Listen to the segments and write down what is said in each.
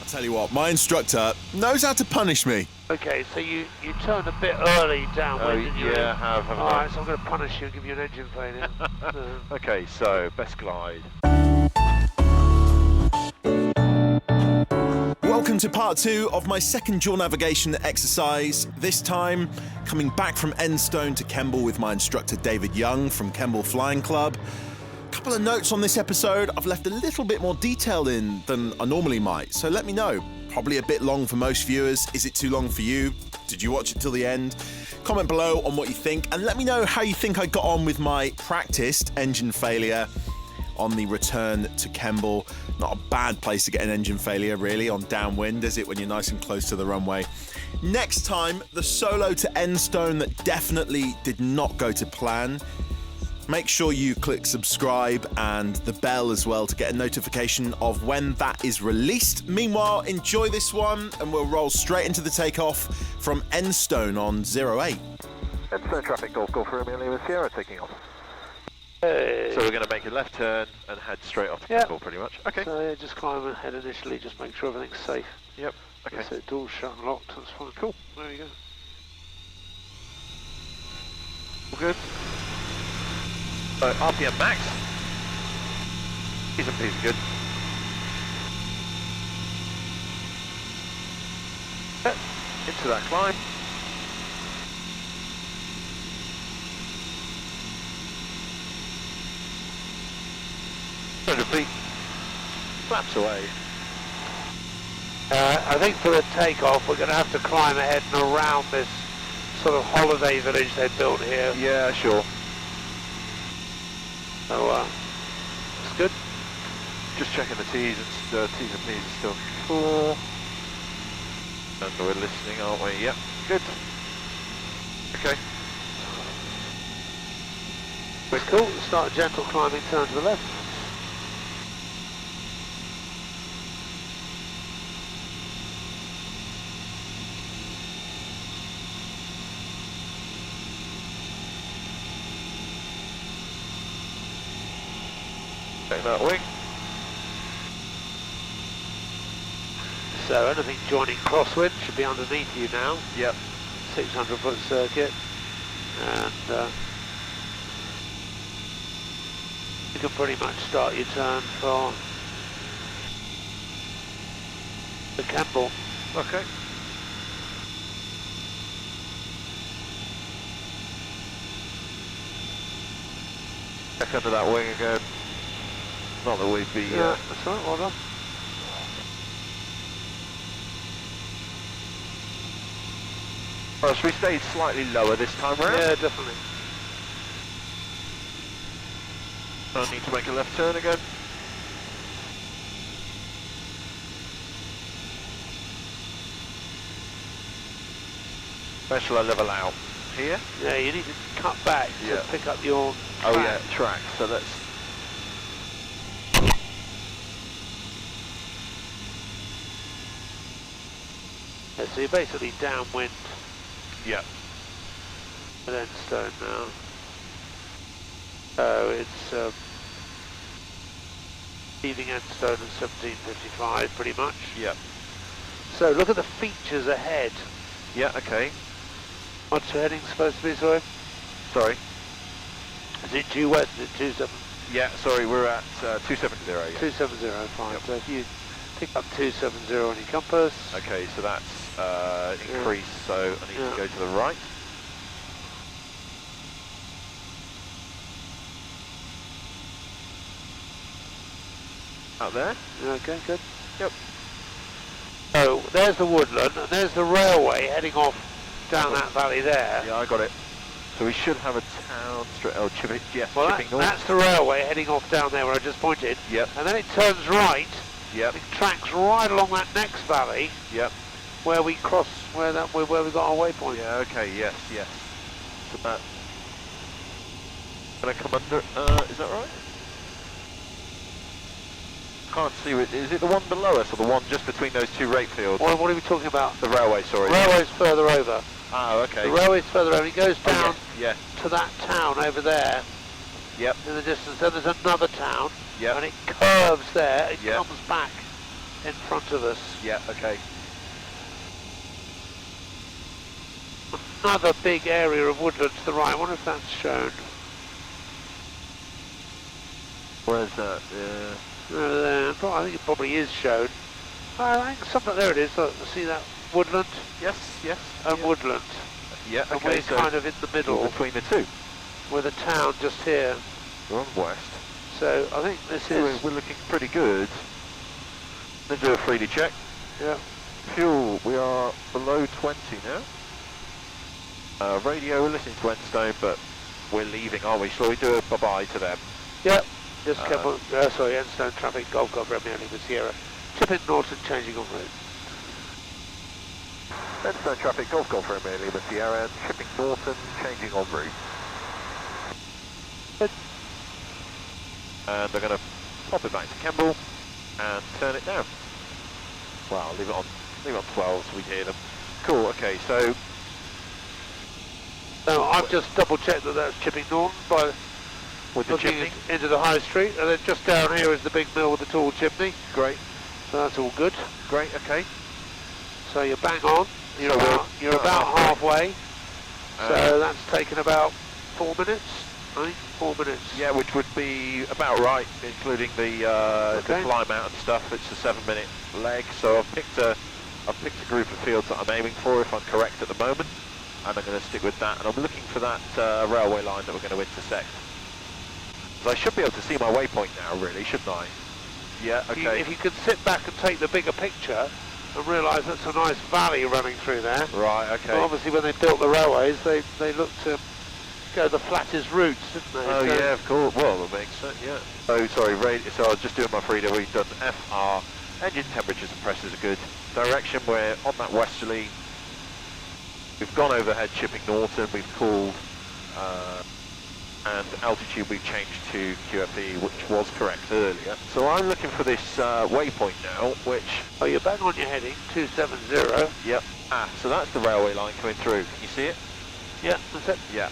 I'll tell you what, my instructor knows how to punish me. Okay, so you turned a bit early downwind, didn't you? Yeah, I have, haven't I? Alright, so I'm going to punish you and give you an engine failure. Okay, so best glide. Welcome to part 2 of my second dual navigation exercise. This time, coming back from Enstone to Kemble with my instructor David Young from Kemble Flying Club. Couple of notes on this episode. I've left a little bit more detail in than I normally might, so let me know. Probably a bit long for most viewers. Is it too long for you? Did you watch it till the end? Comment below on what you think, and let me know how you think I got on with my practiced engine failure on the return to Kemble. Not a bad place to get an engine failure, really, on downwind, is it, when you're nice and close to the runway? Next time, the solo to Enstone that definitely did not go to plan. Make sure you click subscribe and the bell as well to get a notification of when that is released. Meanwhile, enjoy this one and we'll roll straight into the takeoff from Enstone on 08. Enstone traffic, Golf Romeo Lima Sierra taking off. Hey. So we're going to make a left turn and head straight off to Kemble, pretty much. Okay. So yeah, just climb ahead initially, just make sure everything's safe. Yep. Okay. So door's shut and locked, that's fine. Cool. There you go. All good. So RPM max. These and P's are good. Into that climb. 200 feet. Flaps away. I think for the takeoff we're going to have to climb ahead and around this sort of holiday village they built here. Yeah, sure. So, it's good. Just checking the T's and P's are still full. And we're listening, aren't we? Yep. Good. Okay. It's cool. Start a gentle climbing turn to the left. Check that wing. So anything joining crosswind should be underneath you now. Yep. 600 foot circuit. And you can pretty much start your turn for the Kemble. Okay. Back under that wing again. Not that we'd be... Yeah, that's right, well done. Well, so we stayed slightly lower this time round. Yeah, definitely. I need to make a left turn again. Where shall I level out? Here? Yeah, you need to cut back to pick up your track. Oh yeah, track. So let's... Yeah, so you're basically downwind Yeah. at Enstone now. So it's leaving Enstone at 17:55 pretty much. Yeah. So look at the features ahead. Yeah, okay. What's the heading supposed to be, sorry? Sorry. Is it due west? Is it 27? Yeah, sorry, we're at 270, yeah. 270, fine. Yep. So if you pick up 270 on your compass. Okay, so that's increase, so I need to go to the right. Out there? Okay, good. Yep. So there's the woodland, and there's the railway heading off down that valley there. Yeah, I got it. So we should have a town straight, chipping north. That's the railway heading off down there where I just pointed. Yep. And then it turns right. Yep. It tracks right along that next valley. Yep. Where we cross, where we got our waypoint. Yeah, okay, yes. So that... Can I come under, is that right? Can't see it. Is it the one below us or the one just between those two rape fields? What are we talking about? The railway, sorry. The railway's further over. Oh, okay. The railway's further over. It goes down yeah. to that town over there. Yep. In the distance. Then there's another town. Yep. And it curves there. It comes back in front of us. Yeah, okay. Another big area of woodland to the right. I wonder if that's shown. Where's that? There. I think it probably is shown. I think something, there it is. Look, see that woodland? Yes, yes. And yeah. woodland. Yeah, And okay, we're so kind of in the middle. between the two. With a town just here. We're on west. So I think this So is... we're looking pretty good. Let's do a 3D check. Yeah. Fuel, we are below 20 now. Radio, we're listening to Enstone, but we're leaving, aren't we? Shall we do a bye-bye to them? Yep. Just Kemble, sorry, Enstone traffic, Golf Romeo Lima Sierra. Chipping Norton, changing on route. Enstone traffic, Golf Romeo Lima Sierra, shipping Norton, changing en route. Good. And they're going to pop it back to Kemble and turn it down. Well, leave it on 12 so we hear them. Cool, okay, so... No, I've just double checked that that's Chipping Norton by with the looking chimney? into the high street, and then just down here is the big mill with the tall chimney. Great. So that's all good. Great, okay. So you're bang on. You're So about halfway. So that's taken about 4 minutes, I think, 4 minutes. Yeah, which would be about right, including the climb out and stuff. It's a 7-minute leg, so I've picked a group of fields that I'm aiming for, if I'm correct at the moment, and I'm going to stick with that. And I'm looking for that railway line that we're going to intersect. So I should be able to see my waypoint now, really, shouldn't I? Yeah, okay. If you could sit back and take the bigger picture and realise that's a nice valley running through there. Right, okay. Well, obviously, when they built the railways, they looked to go the flattest routes, didn't they? Oh, so yeah, of course. Well, that makes sense, yeah. Oh, sorry, so I was just doing my freedom. We've done FR. Engine temperatures and pressures are good. Direction, we're on that westerly. We've gone overhead, Chipping Norton. We've called, and altitude we've changed to QFE, which was correct earlier. So I'm looking for this waypoint now, which... Oh, you're bang on your heading, 270. Yep. Ah, so that's the railway line coming through. Can you see it? Yeah, that's it. Yeah.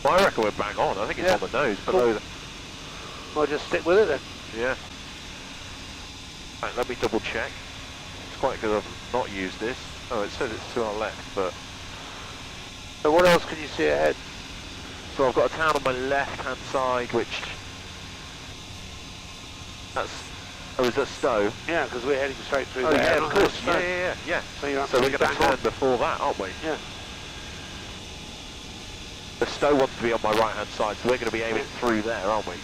Well, I reckon we're bang on. I think it's on the nose, below the... Well, just stick with it then. Yeah. Right, let me double check. It's quite good I've not used this. Oh, it says it's to our left, but... So what else can you see ahead? So I've got a town on my left-hand side, which... That's... Oh, is that Stowe? Yeah, because we're heading straight through Oh, there. yeah, of course. Yeah. So, you're So we're going to bang turn on. before that, aren't we? Yeah. The Stowe wants to be on my right-hand side, so we're going to be aiming through there, aren't we?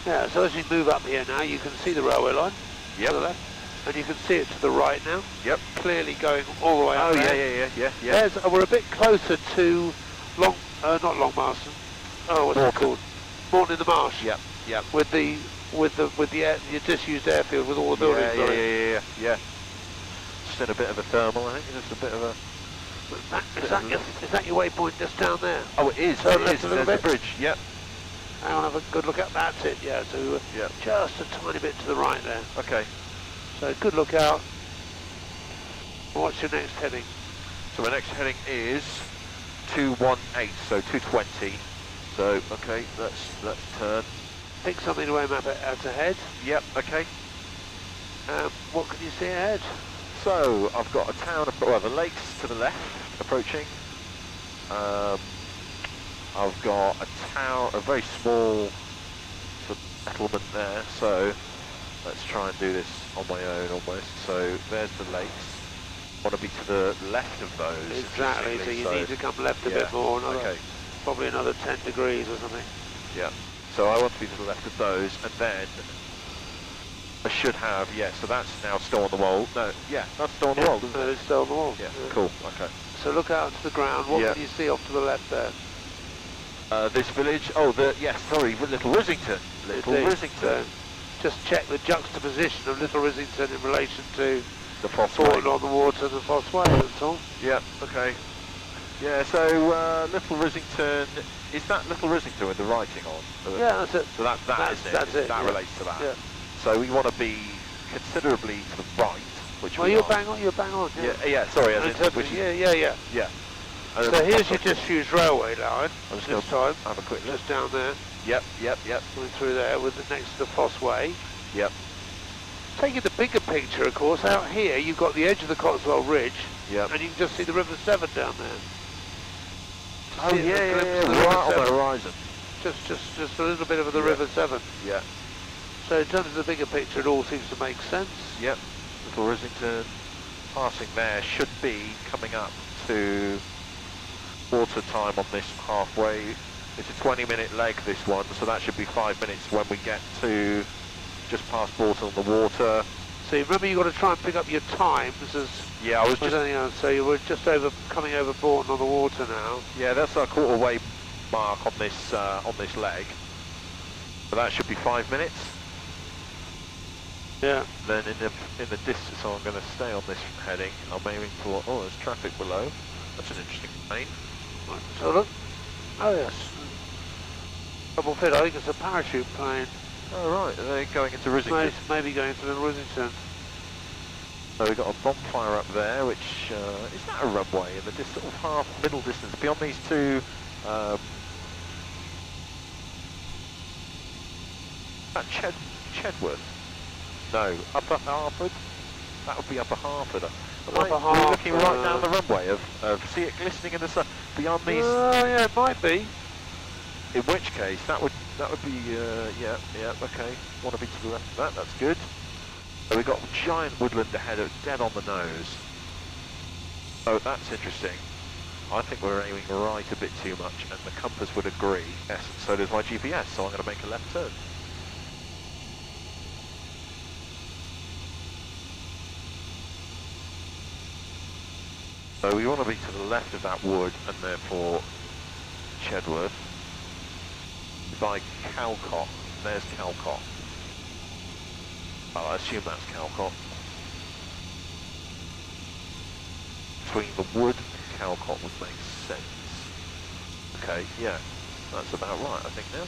Yeah, so as we move up here now, you can see the railway line. Yep. To the left. And you can see it to the right now. Yep. Clearly going all the way up Oh, there. yeah. We're a bit closer to not Long Marston. Oh, what's it called? Morton in the Marsh. Yep. With the disused airfield with all the buildings on it. Yeah. Just in a bit of a thermal, I think. Just a bit of a... Is that your waypoint just down there? Oh, it is. Turn It left is. a little There's the bit. bridge. Yep. Hang on, have a good look at that. That's it. Yeah. So just a tiny bit to the right there. Okay. So good look out. What's your next heading? So my next heading is 218, so 220. So okay, let's turn. Pick something to aim at ahead. Yep. Okay. What can you see ahead? So I've got a town, well, the lakes to the left approaching. I've got a town, a very small sort of settlement there. So let's try and do this on my own almost. So there's the lakes. I want to be to the left of those. Exactly. So you need to come left a bit more. Probably another 10 degrees or something. Yeah. So I want to be to the left of those, and then I should have, so that's now still on the wall. No, that's still on the wall, isn't it? It's still on the wall. Yeah, cool, okay. So look out to the ground. What can you see off to the left there? This village, Little Rissington. Little Rissington. Just check the juxtaposition of Little Rissington in relation to the Foss Way on the water, the Foss Way, that's all. Yeah, okay. Yeah, so Little Rissington, is that Little Rissington with the writing on? Yeah, that's it. So that's it. That relates to that. Yeah. So we want to be considerably to the right, which you're bang on. Yeah. Sorry, as in, which is, yeah. So here's your disused railway line. I'm just this time. Have a quick look. Just down there. Yep. Going through there with next to the Foss Way. Yep. Taking the bigger picture, of course, out here you've got the edge of the Cotswold Ridge, Yep. and you can just see the River Severn down there. Oh See it, yeah, a glimpse yeah, of the right River on the Severn. horizon. Just a little bit of the Yeah. River Severn. Yeah. So in terms of the bigger picture, it all seems to make sense. Yep. Little Rissington passing there should be coming up to water time on this halfway. It's a 20-minute leg, this one, so that should be 5 minutes when we get to just past Bolton on the water. So you remember you've got to try and pick up your times as Yeah, I was with just. anything else. So you were just coming over Bourne on the water now. Yeah, that's our quarter-way mark on this leg. So that should be 5 minutes. Yeah. Then in the distance, so I'm going to stay on this heading. I'm aiming for. Oh, there's traffic below. That's an interesting plane. Right, so look. Oh yes. Double fit. I think it's a parachute plane. Oh right, are they going into Rissington? Maybe going to the Rissington. So we've got a bonfire up there, which is that a runway in the sort of half middle distance beyond these two. That Chedworth? No, Upper Harford. That would be Upper Harford. We're looking right down the runway of see it glistening in the sun beyond these. Oh yeah, it might be. In which case, that would be yeah, okay. Want to be to the left of that? That's good. So we've got giant woodland ahead, dead on the nose. Oh, that's interesting. I think we're aiming right a bit too much, and the compass would agree. Yes, and so does my GPS. So I'm going to make a left turn. So we want to be to the left of that wood, and therefore Chedworth. By Calcott. There's Calcott. Well, I assume that's Calcott. Between the wood and Calcott would make sense. Okay, yeah, that's about right, I think now.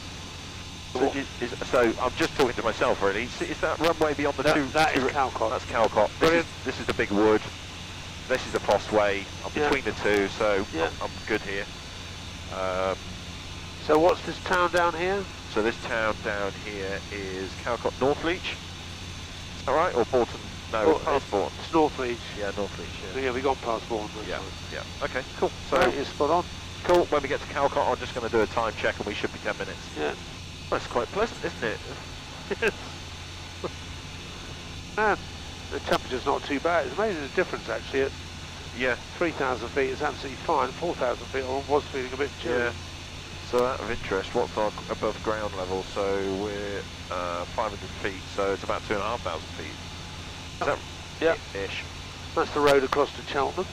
So I'm just talking to myself, really. Is that runway beyond the two? That is Calcott. That's Calcott. This is the big wood. This is the Postway. I'm between the two, so I'm good here. So what's this town down here? So this town down here is Calcott Northleach. Is that right? Or Bolton? No, past Bolton. It's Northleach. Yeah, Northleach, yeah. Yeah, we got past Bolton. Yeah, yeah. Okay, cool. So that is spot on. Cool. When we get to Calcott, I'm just going to do a time check and we should be 10 minutes. Yeah. That's quite pleasant, isn't it? Yes. And the temperature's not too bad. It's amazing the difference actually. At 3,000 feet is absolutely fine. 4,000 feet I was feeling a bit chilly. Yeah. So out of interest, what's our above ground level? So we're 500 feet, so it's about 2,500 feet. Is that ish? That's the road across to Cheltenham.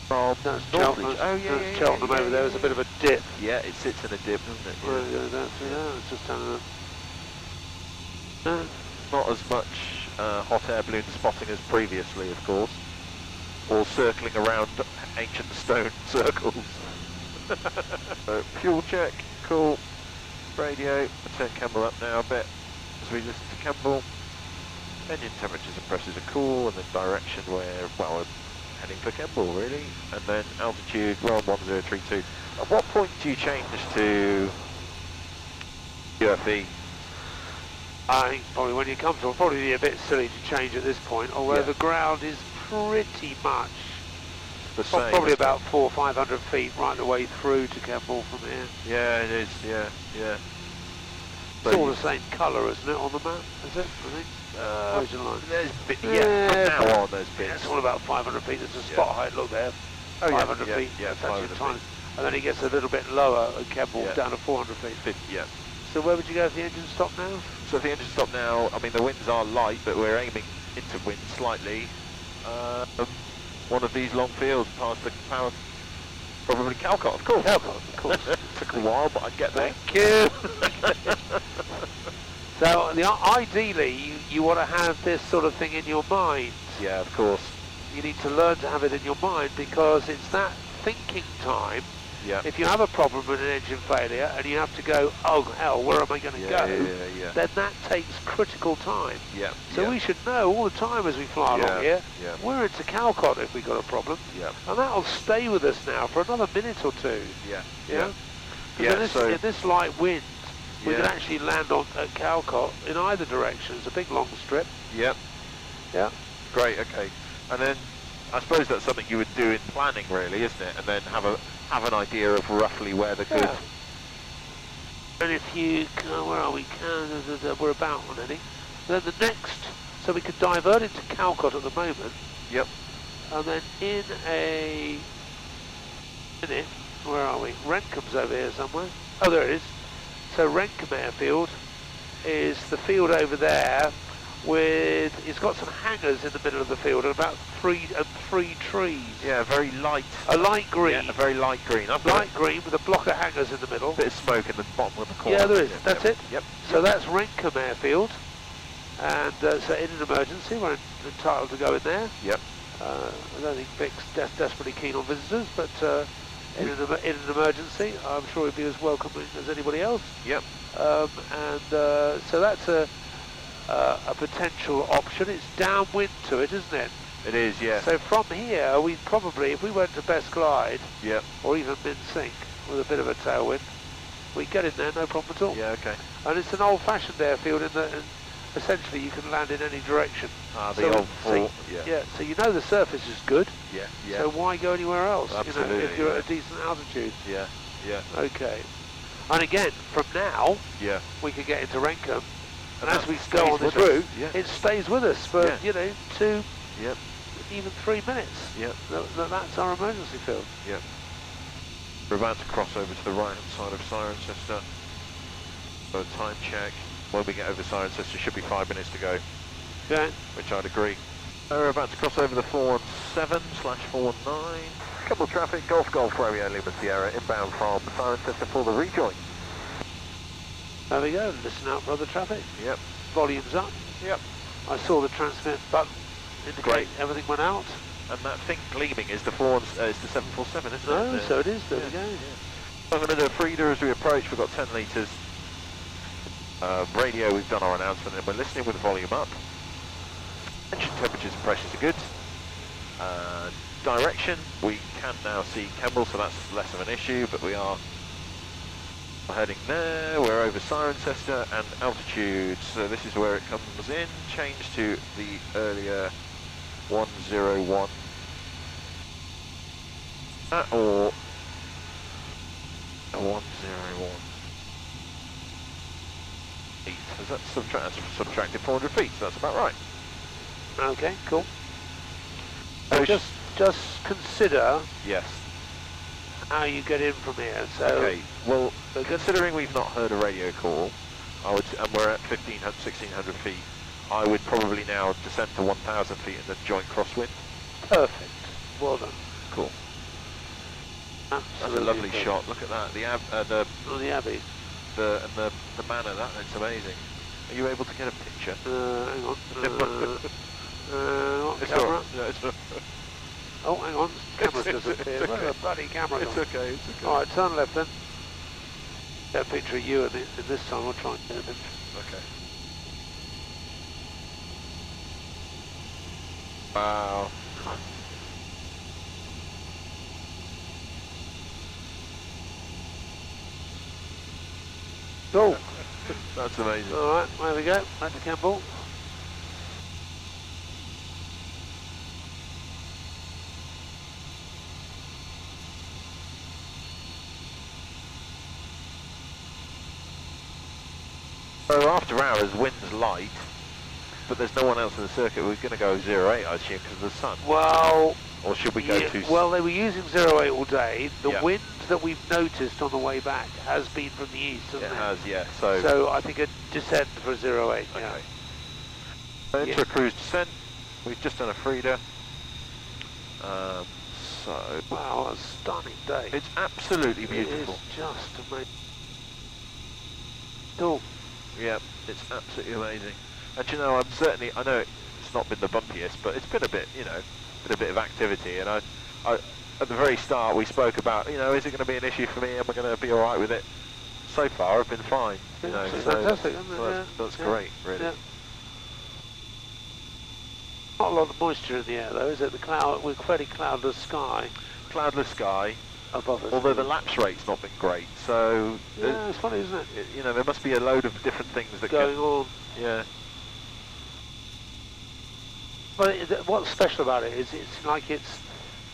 That's Cheltenham. Oh yeah, that's Cheltenham over there. There's a bit of a dip. Yeah, it sits in a dip, doesn't it? Yeah. We're going down through there. It's just down there. Not as much hot air balloon spotting as previously, of course, or circling around ancient stone circles. So, fuel check, cool. Radio, I turn Kemble up now a bit as we listen to Kemble. Engine temperatures and pressures are cool, and then direction where, well, we're heading for Kemble really. And then altitude, we're on 1032. At what point do you change to UFE? I think probably when you come to it, probably be a bit silly to change at this point, although the ground is pretty much The same, probably about 400 or 500 feet right the way through to Kemble from here. Yeah, it is, yeah. It's all the same colour, isn't it, on the map, is it, I think? There's from now on there's bits. It's all about 500 feet, there's a spot height, look there. 500 feet, that's actually tiny. And then it gets a little bit lower at Kemble, down to 400 feet. So where would you go for the engine stop now? So if the engine stop now, I mean the winds are light, but we're aiming into wind slightly. One of these long fields past the power, probably Calcott, of course. Calcott, of course. Took a while, but I'd get there. Thank you. So ideally, you want to have this sort of thing in your mind. Yeah, of course. You need to learn to have it in your mind because it's that thinking time. Yeah. If you have a problem with an engine failure and you have to go, oh hell, where am I going to go? Then that takes critical time. Yeah. So we should know all the time as we fly along here, we're into Calcott if we've got a problem. Yeah. And that'll stay with us now for another minute or two. Yeah. In this light wind, We can actually land on at Calcott in either direction. It's a big long strip. Yep. Yeah. Great. Okay. And then I suppose that's something you would do in planning, really, isn't it? And then have an idea of roughly where the good. And if you, where are we? We're about already. Then the next, so we could divert into Calcott at the moment. Yep. And then in a minute, where are we? Renkam's over here somewhere. Oh, there it is. So Renkham Airfield is the field over there with, it's got some hangars in the middle of the field and about three trees. Yeah, very light. A light green. Yeah, a very light green. Light green with a block of hangars in the middle. Bit of smoke in the bottom of the corner. Yeah, there is. That's it. Yep. So that's Renkham Airfield. And so in an emergency, we're entitled to go in there. Yep. I don't think Vic's desperately keen on visitors, but in an emergency, I'm sure he'd be as welcoming as anybody else. Yep. So that's a potential option. It's downwind to it, isn't it? It is, yeah. So from here, we'd probably, if we went to Best Glide, yep, or even Min-Sink with a bit of a tailwind, we'd get in there, no problem at all. Yeah, okay. And it's an old-fashioned airfield in that essentially you can land in any direction. Ah, the old fort, yeah. So you know the surface is good. Yeah, yeah. So why go anywhere else? Absolutely, you know, if you're at a decent altitude. Yeah, yeah. Okay. And again, from now, yeah, we could get into Renkham, and as we stays go on this with us, route, yeah, it stays with us for, yeah, 2, yep, even 3 minutes. Yep. That's our emergency field. Yep. We're about to cross over to the right-hand side of Cirencester. So time check. When we get over Cirencester, should be 5 minutes to go. Okay. Which I'd agree. We're about to cross over the 417/419. Kemble traffic, Golf Romeo Lima Sierra, inbound from Cirencester for the rejoin. There we go. Listen out for other traffic. Yep. Volume's up. Yep. I saw the transmit button indicate everything went out. And that thing gleaming is the 747, isn't it? Oh, so it is. There we go. Yeah. I'm going to do a feeder as we approach. We've got 10 litres. Radio, we've done our announcement and we're listening with the volume up. Engine temperatures and pressures are good. Direction, we can now see Kemble, so that's less of an issue, but we are heading there. We're over Cirencester and altitude, so this is where it comes in. Change to the earlier 101. Or 101. Is that subtracted 400 feet? So that's about right. Okay, cool. So just consider yes how you get in from here. So okay. Well, considering we've not heard a radio call, and we're at 1,1600 feet, I would probably now descend to 1,000 feet in the joint crosswind. Perfect. Well done. Cool. Absolutely. That's a lovely shot. Look at that. The Abbey. The manor. That's amazing. Are you able to get a picture? Hang on. It's camera. all, no, it's oh, hang on. Camera's disappeared. Where's the bloody camera it's gone? okay. It's okay. All right, turn left then. Get a picture of you in this time. We'll try and get a picture. Okay. Wow. Cool. That's amazing. All right, there we go. Back to Kemble. So after hours, wind's light, but there's no one else in the circuit. We're going to go 08, I assume, because of the sun. Well, or should we go to? Well, they were using 08 all day. The yeah. wind that we've noticed on the way back has been from the east, hasn't it? It has, yeah. So I think a descent for 08. Okay. Yeah. So into a cruise descent. We've just done a feeder. Wow, a stunning day. It's absolutely beautiful. It is just amazing. Cool. Yeah, it's absolutely amazing. And you know, I know it's not been the bumpiest, but it's been a bit, been a bit of activity. And I at the very start we spoke about, is it going to be an issue for me? Am I going to be all right with it? So far, I've been fine. It's fantastic, isn't it? So that's great, really. Yeah. Not a lot of moisture in the air, though, is it? With fairly cloudless sky. Cloudless sky. above us. Although the lapse rate's not been great, so yeah, it's funny, isn't it? you know, there must be a load of different things that Going on. Yeah. But what's special about it is it's like it's,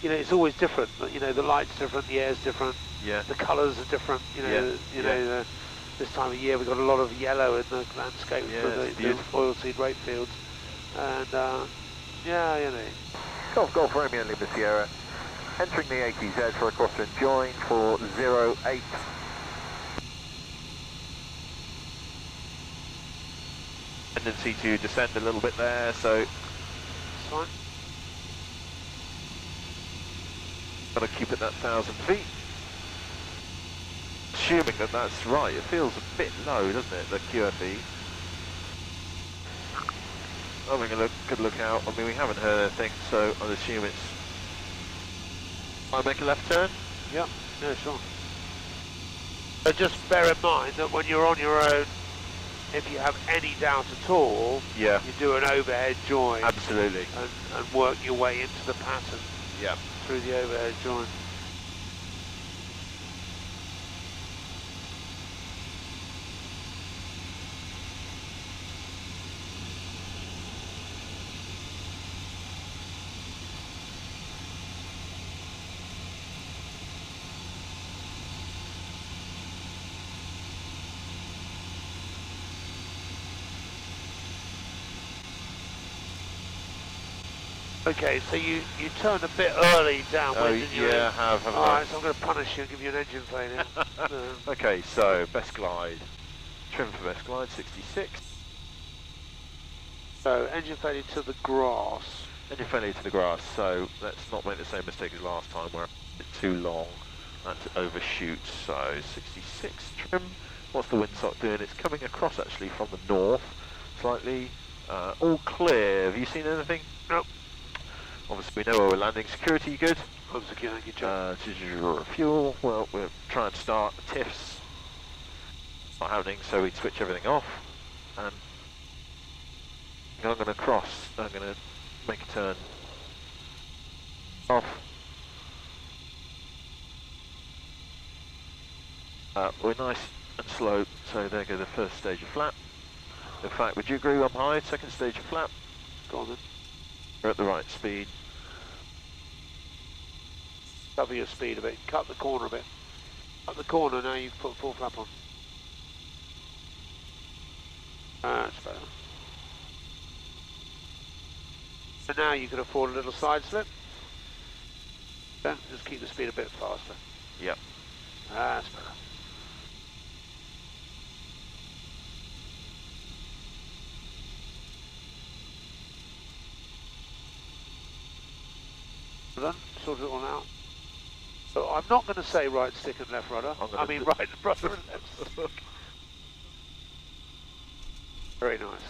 you know, it's always different. You know, the light's different, the air's different, Yeah. the colours are different. You know, Yeah. This time of year we've got a lot of yellow in the landscape for the oilseed rape fields, and yeah, you know. Golf Romeo Lima Sierra, entering the ATZ for a cross and join for 08. Tendency to descend a little bit there, so That's fine. got to keep it at 1,000 feet. Assuming that that's right, it feels a bit low, doesn't it, the QFE? Having a good look out. I mean, we haven't heard anything, so I'll assume it's... I make a left turn? Yeah, yeah, sure. But just bear in mind that when you're on your own, if you have any doubt at all, Yeah. you do an overhead join. Absolutely. And work your way into the pattern. Yeah. Through the overhead join. Okay, so you turned a bit early downwards, didn't you? Yeah, I have. Alright, so I'm going to punish you and give you an engine failure. Okay, so best glide. Trim for best glide, 66. So, engine failure to the grass. Engine failure to the grass, so let's not make the same mistake as last time where it's too long and to overshoot. So 66 trim. What's the windsock doing? It's coming across actually from the north, slightly. All clear. Have you seen anything? Nope. Obviously we know where we're landing. Security, you good? I'm secure, thank you, John. Fuel, well, we're trying to start the TIFs. Not happening, so we switch everything off. And I'm going to cross. I'm going to make a turn. Off. We're nice and slow, so there goes the first stage of flap. In fact, would you agree I'm high? Second stage of flap. Go on then. We're at the right speed. Cover your speed a bit, cut the corner a bit. Cut the corner, now you've put full flap on. That's better. So now you can afford a little side slip. Yeah, just keep the speed a bit faster. Yep. That's better. Done, sort it all out. So I'm not going to say right stick and left rudder. I mean right rudder and left stick. Very nice.